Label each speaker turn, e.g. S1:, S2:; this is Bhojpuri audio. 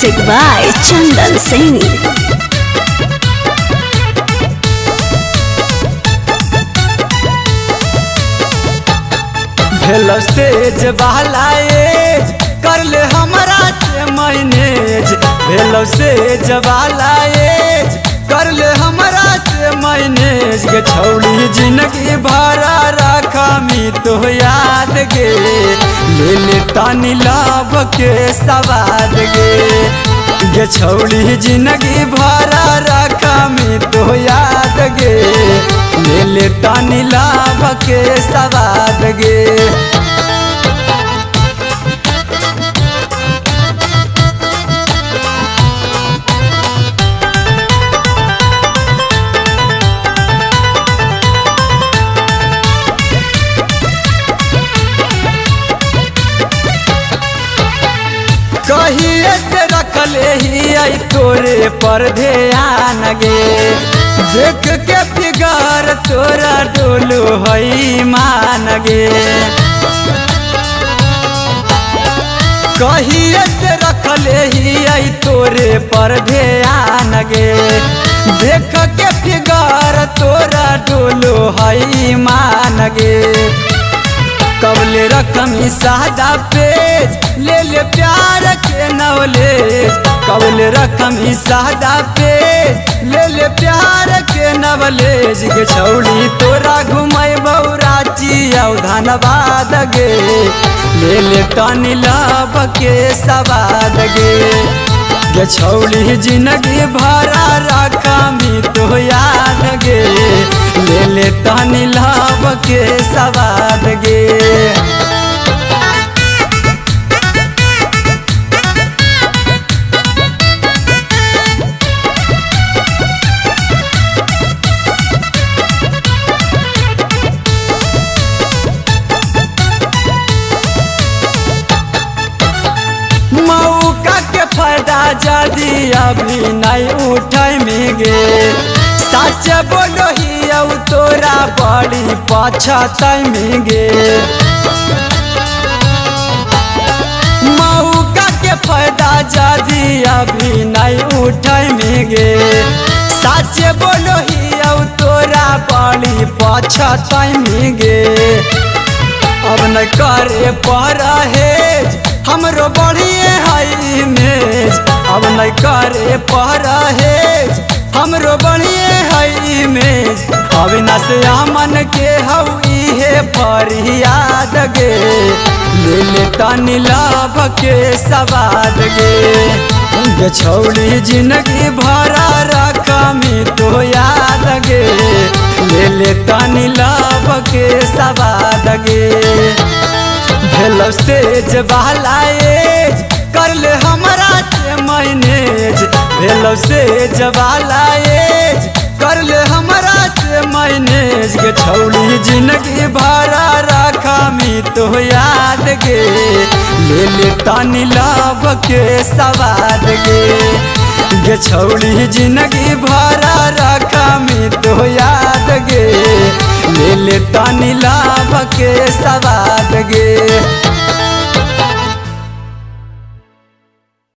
S1: Music by Chandan Singh.
S2: भेलो सेज वाला एज कर ले हमरा से मैनेज। भेलो सेज वाला एज कर ले हमरा से मैनेज। गे छौड़ी जिंदगी भरा रखा मी तो याद गे। ले ले तानी लाभ के सवाद गे छौड़ी जिंदगी भरा रखा मी तो याद गे। ले ले तानी लाभ के सवाद गे। कहिए से रखले ही आई तोरे पर ध्यान गे। देख के फिगर तोरा डोलो हई मान गे। कहिए से रखले ही आई तोरे पर ध्यान गे। देख के फिगर तोरा डोलो हई मान गे। कबले रकम सादा पेज ले ले प्यार के नवलेज। कबले रकम सादा पेज ले ले प्यार के नवलेज। गे छौड़ी तोरा घुमाई बहुराची औ धनबाद गे। ले ले तानी लाभ के सवाद गे छौड़ी जिंदगी भरा रखा मी तो याद गे। ले ले तानी लाभ के सवाद गे। मौका के फायदा जदी अभी नहीं उठाई में गे। सच बोलो ही औ तोरा बड़ी पछताई में गे। मौका के फायदा जदी अभी नहीं उठाई में गे। सच बोलो ही औ तोरा बड़ी पछताई में गे। अब न करे परहेज हमरो बढ़िए हाई इमेज। अब न करे परहेज हमरो बढ़िए हाई इमेज। अविनाश अमन के हऊ इहे फरियाद गे। ले ले तानी लाभ के सवाद गे छौड़ी जिंदगी भरा रखा मी तो याद गे। ले ले तानी लाभ के सवाद गे। भेलो सेज वाला एज कर ले हमरा से मैनेज। भेलो सेज वाला एज कर ले हमरा से मैनेज। गे छौड़ी जिंदगी भरा रखा मी तो याद गे। ले ले तानी लाभ के सवाद गे छौड़ी जिंदगी भरा रखा मी तो याद गे। ले ले तानी लाभ के सवाद गे।